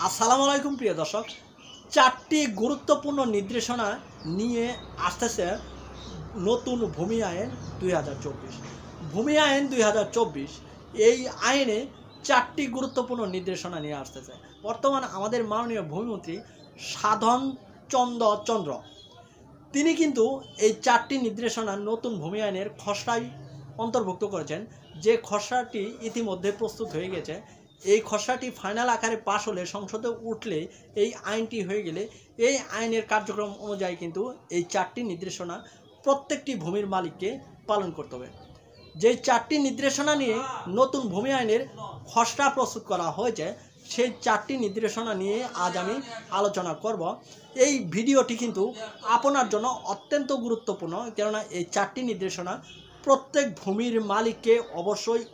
আসসালামু আলাইকুম প্রিয় দর্শক, চারটি গুরুত্বপূর্ণ নির্দেশনা নিয়ে আসতেছে নতুন ভূমি আইন 2024। ভূমি আইন 2024 এই আইনে চারটি গুরুত্বপূর্ণ নির্দেশনা নিয়ে আসতেছে। বর্তমান আমাদের মাননীয় ভূমিমন্ত্রী সাধন চন্দ্র তিনি কিন্তু এই চারটি নির্দেশনা নতুন ভূমি আইনের খসড়ায় অন্তর্ভুক্ত করেছেন, যে খসড়াটি ইতিমধ্যে প্রস্তুত হয়ে গেছে। এই খসড়াটি ফাইনাল আকারে পাশ হলে, সংসদে উঠলে, এই আইনটি হয়ে গেলে এই আইনের কার্যক্রম অনুযায়ী কিন্তু এই চারটি নির্দেশনা প্রত্যেকটি ভূমির মালিককে পালন করতে হবে। যে চারটি নির্দেশনা নিয়ে নতুন ভূমি আইনের খসড়া প্রস্তুত করা হয়েছে, সেই চারটি নির্দেশনা নিয়ে আজ আমি আলোচনা করব। এই ভিডিওটি কিন্তু আপনার জন্য অত্যন্ত গুরুত্বপূর্ণ, কেননা এই চারটি নির্দেশনা প্রত্যেক ভূমির মালিককে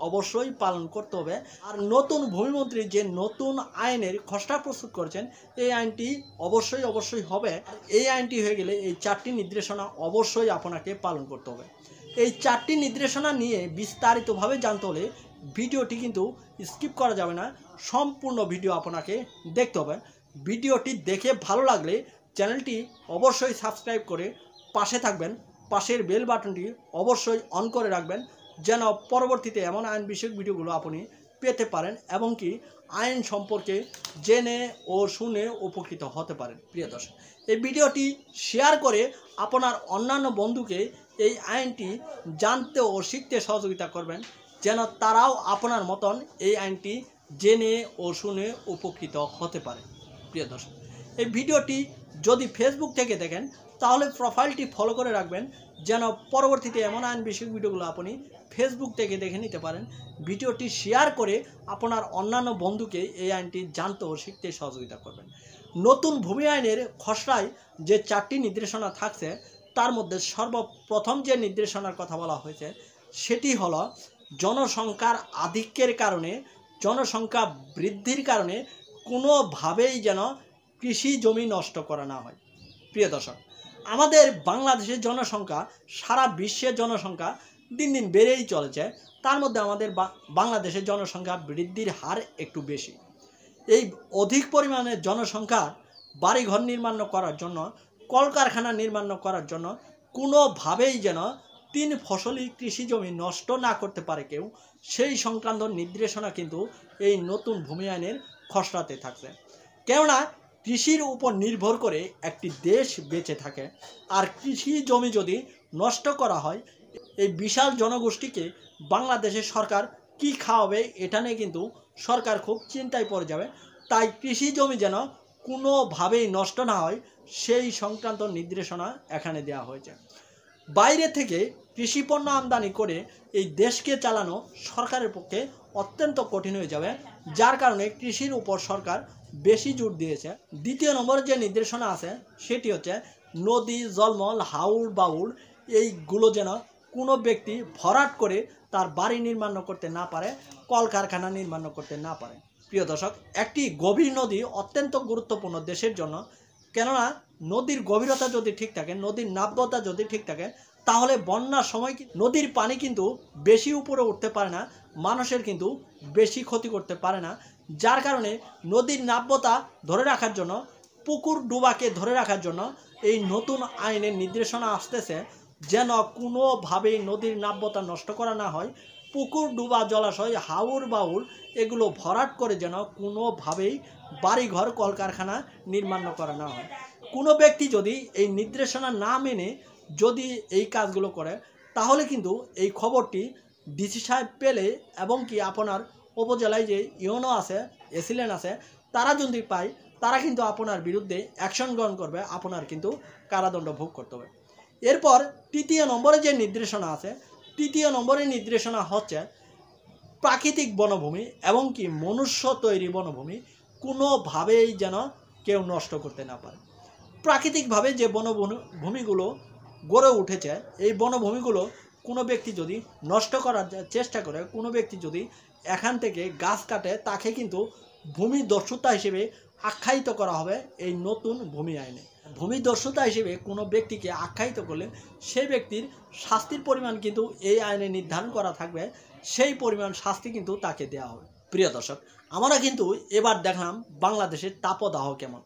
অবশ্যই পালন করতে হবে। আর নতুন ভূমিমন্ত্রী যে নতুন আইনের খসড়া প্রস্তুত করেছেন, এই আইনটি অবশ্যই হবে। এই আইনটি হয়ে গেলে এই চারটি নির্দেশনা অবশ্যই আপনাকে পালন করতে হবে। এই চারটি নির্দেশনা নিয়ে বিস্তারিতভাবে জানতে হলে ভিডিওটি কিন্তু স্কিপ করা যাবে না, সম্পূর্ণ ভিডিও আপনাকে দেখতে হবে। ভিডিওটি দেখে ভালো লাগলে চ্যানেলটি অবশ্যই সাবস্ক্রাইব করে পাশে থাকবেন, পাশের বেল বাটনটি অবশ্যই অন করে রাখবেন, যেন পরবর্তীতে এমন আইন বিষয়ক ভিডিওগুলো আপনি পেতে পারেন এবং কি আইন সম্পর্কে জেনে ও শুনে উপকৃত হতে পারেন। প্রিয় দর্শক, এই ভিডিওটি শেয়ার করে আপনার অন্যান্য বন্ধুকে এই আইনটি জানতে ও শিখতে সহযোগিতা করবেন, যেন তারাও আপনার মতন এই আইনটি জেনে ও শুনে উপকৃত হতে পারে। প্রিয় দর্শক, এই ভিডিওটি যদি ফেসবুক থেকে দেখেন তাহলে প্রোফাইলটি ফলো করে রাখবেন, যেন পরবর্তীতে এমন আইন বিষয়ক ভিডিওগুলো আপনি ফেসবুক থেকে দেখে নিতে পারেন। ভিডিওটি শেয়ার করে আপনার অন্যান্য বন্ধুকে এই আইনটি জানতে ও শিখতে সহযোগিতা করবেন। নতুন ভূমি আইনের খসড়ায় যে চারটি নির্দেশনা থাকছে, তার মধ্যে সর্বপ্রথম যে নির্দেশনার কথা বলা হয়েছে সেটি হলো জনসংখ্যার আধিক্যের কারণে, জনসংখ্যা বৃদ্ধির কারণে কোনোভাবেই যেন কৃষি জমি নষ্ট করা না হয়। প্রিয় দর্শক, আমাদের বাংলাদেশের জনসংখ্যা সারা বিশ্বের জনসংখ্যা দিন দিন বেড়েই চলেছে, তার মধ্যে আমাদের বাংলাদেশের জনসংখ্যা বৃদ্ধির হার একটু বেশি। এই অধিক পরিমাণে জনসংখ্যার বাড়িঘর নির্মাণ করার জন্য, কলকারখানা নির্মাণ করার জন্য কোনোভাবেই যেন তিন ফসলি কৃষি জমি নষ্ট না করতে পারে কেউ, সেই সংক্রান্ত নির্দেশনা কিন্তু এই নতুন ভূমি আইনের খসড়াতে থাকছে। কেননা কৃষির উপর নির্ভর করে একটি দেশ বেঁচে থাকে, আর কৃষি জমি যদি নষ্ট করা হয়, এই বিশাল জনগোষ্ঠীকে বাংলাদেশের সরকার কি খাওয়াবে এটা নিয়ে কিন্তু সরকার খুব চিন্তায় পড়ে যাবে। তাই কৃষি জমি যেন কোনোভাবেই নষ্ট না হয়, সেই সংক্রান্ত নির্দেশনা এখানে দেওয়া হয়েছে। বাইরে থেকে কৃষি পণ্য আমদানি করে এই দেশকে চালানো সরকারের পক্ষে অত্যন্ত কঠিন হয়ে যাবে, যার কারণে কৃষির উপর সরকার বেশি জোর দিয়েছে। দ্বিতীয় নম্বরে যে নির্দেশনা আছে সেটি হচ্ছে নদী, জলমল, হাওর বাউর এইগুলো যেন কোনো ব্যক্তি ভরাট করে তার বাড়ি নির্মাণ করতে না পারে, কলকারখানা নির্মাণ করতে না পারে। প্রিয় দর্শক, একটি গভীর নদী অত্যন্ত গুরুত্বপূর্ণ দেশের জন্য, কেননা নদীর গভীরতা যদি ঠিক থাকে, নদীর নাব্যতা যদি ঠিক থাকে, তাহলে বন্যার সময় নদীর পানি কিন্তু বেশি উপরে উঠতে পারে না, মানুষের কিন্তু বেশি ক্ষতি করতে পারে না। যার কারণে নদীর নাব্যতা ধরে রাখার জন্য, পুকুর ডুবাকে ধরে রাখার জন্য এই নতুন আইনের নির্দেশনা আসতেছে, যেন কোনোভাবেই নদীর নাব্যতা নষ্ট করা না হয়। পুকুর ডুবা, জলাশয়, হাওর বাউর এগুলো ভরাট করে যেন কোনোভাবেই বাড়িঘর, কলকারখানা নির্মাণ করা না হয়। কোনো ব্যক্তি যদি এই নির্দেশনা না মেনে যদি এই কাজগুলো করে, তাহলে কিন্তু এই খবরটি ডিসি সাহেব পেলে এবং কি আপনার উপজেলায় যে ইউনো আছে, এসিলেন আছে, তারা যদি পায়, তারা কিন্তু আপনার বিরুদ্ধে অ্যাকশন গ্রহণ করবে, আপনার কিন্তু কারাদণ্ড ভোগ করতে হবে। এরপর তৃতীয় নম্বরে যে নির্দেশনা আছে, তৃতীয় নম্বরের নির্দেশনা হচ্ছে প্রাকৃতিক বনভূমি এবং কি মনুষ্য তৈরি বনভূমি কোনোভাবেই যেন কেউ নষ্ট করতে না পারে। প্রাকৃতিকভাবে যে বনভূমিগুলো গড়ে উঠেছে, এই বনভূমিগুলো কোনো ব্যক্তি যদি নষ্ট করার চেষ্টা করে, কোনো ব্যক্তি যদি এখান থেকে গাছ কাটে, তাকে কিন্তু ভূমি দস্যুতা হিসেবে আখ্যায়িত করা হবে এই নতুন ভূমি আইনে। ভূমি দস্যুতা হিসেবে কোনো ব্যক্তিকে আখ্যায়িত করলে সেই ব্যক্তির শাস্তির পরিমাণ কিন্তু এই আইনে নির্ধারণ করা থাকবে, সেই পরিমাণ শাস্তি কিন্তু তাকে দেওয়া হবে। প্রিয় দর্শক, আমরা কিন্তু এবার দেখলাম বাংলাদেশের তাপদাহ কেমন,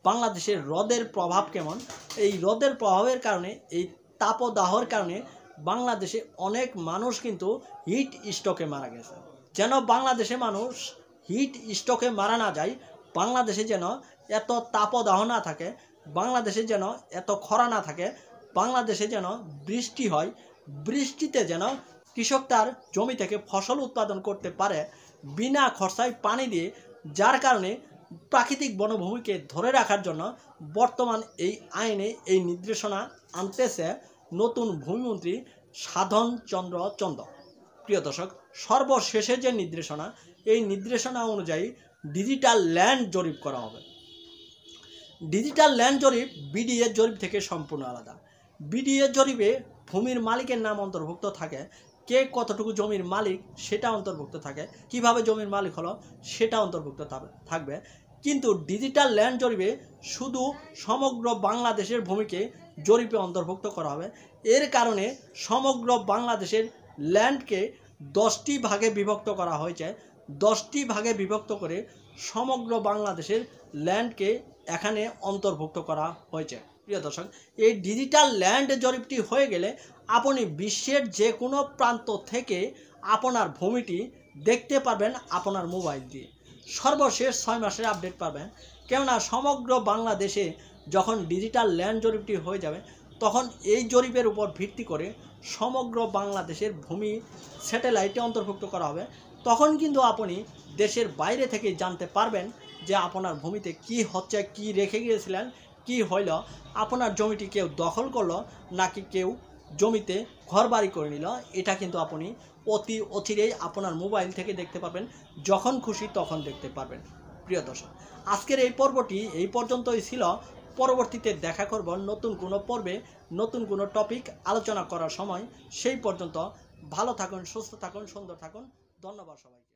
বাংলাদেশের হ্রদের প্রভাব কেমন। এই হ্রদের প্রভাবের কারণে, এই তাপদাহর কারণে বাংলাদেশে অনেক মানুষ কিন্তু হিট স্ট্রোকে মারা গেছে। যেন বাংলাদেশে মানুষ হিট স্ট্রোকে মারা না যায়, বাংলাদেশে যেন এত তাপদাহ না থাকে, বাংলাদেশে যেন এত খরা না থাকে, বাংলাদেশে যেন বৃষ্টি হয়, বৃষ্টিতে যেন কৃষক তার জমি থেকে ফসল উৎপাদন করতে পারে বিনা খরচায় পানি দিয়ে। যার কারণে প্রাকৃতিক বনভূমিকে ধরে রাখার জন্য বর্তমান এই আইনে এই নির্দেশনা আনতেছে নতুন ভূমিমন্ত্রী সাধন চন্দ্র চন্দ। প্রিয় দর্শক, সর্বশেষে যে নির্দেশনা, এই নির্দেশনা অনুযায়ী ডিজিটাল ল্যান্ড জরিপ করা হবে। ডিজিটাল ল্যান্ড জরিপ বিডিএ জরিপ থেকে সম্পূর্ণ আলাদা। বিডিএ জরিপে ভূমির মালিকের নাম অন্তর্ভুক্ত থাকে, কে কতটুকু জমির মালিক সেটা অন্তর্ভুক্ত থাকে, কিভাবে জমির মালিক হলো সেটা অন্তর্ভুক্ত থাকবে। কিন্তু ডিজিটাল ল্যান্ড জরিপে শুধু সমগ্র বাংলাদেশের ভূমিকে জরিপে অন্তর্ভুক্ত করা হবে। এর কারণে সমগ্র বাংলাদেশের ল্যান্ডকে 10টি ভাগে বিভক্ত করা হয়েছে। 10টি ভাগে বিভক্ত করে সমগ্র বাংলাদেশের ল্যান্ডকে এখানে অন্তর্ভুক্ত করা হয়েছে। প্রিয় দর্শক, এই ডিজিটাল ল্যান্ড জরিপটি হয়ে গেলে আপনি বিশ্বের যে কোনো প্রান্ত থেকে আপনার ভূমিটি দেখতে পারবেন আপনার মোবাইল দিয়ে। সর্বশেষ 6 মাসের আপডেট পাবেন। কেননা সমগ্র বাংলাদেশে যখন ডিজিটাল ল্যান্ড জরিপটি হয়ে যাবে, তখন এই জরিপের উপর ভিত্তি করে সমগ্র বাংলাদেশের ভূমি স্যাটেলাইটে অন্তর্ভুক্ত করা হবে। তখন কিন্তু আপনি দেশের বাইরে থেকে জানতে পারবেন যে আপনার ভূমিতে কি হচ্ছে, কি রেখে গিয়েছিলেন, কি হইল, আপনার জমিটি কেউ দখল করলো নাকি কেউ জমিতে ঘরবাড়ি করে নিল। এটা কিন্তু আপনি অতি অচিরেই আপনার মোবাইল থেকে দেখতে পাবেন, যখন খুশি তখন দেখতে পারবেন। প্রিয় দর্শক, আজকের এই পর্বটি এই পর্যন্তই ছিল। পরবর্তীতে দেখা করব নতুন কোনো পর্বে, নতুন কোনো টপিক আলোচনা করার সময়। সেই পর্যন্ত ভালো থাকুন, সুস্থ থাকুন, সুন্দর থাকুন। ধন্যবাদ সবাইকে।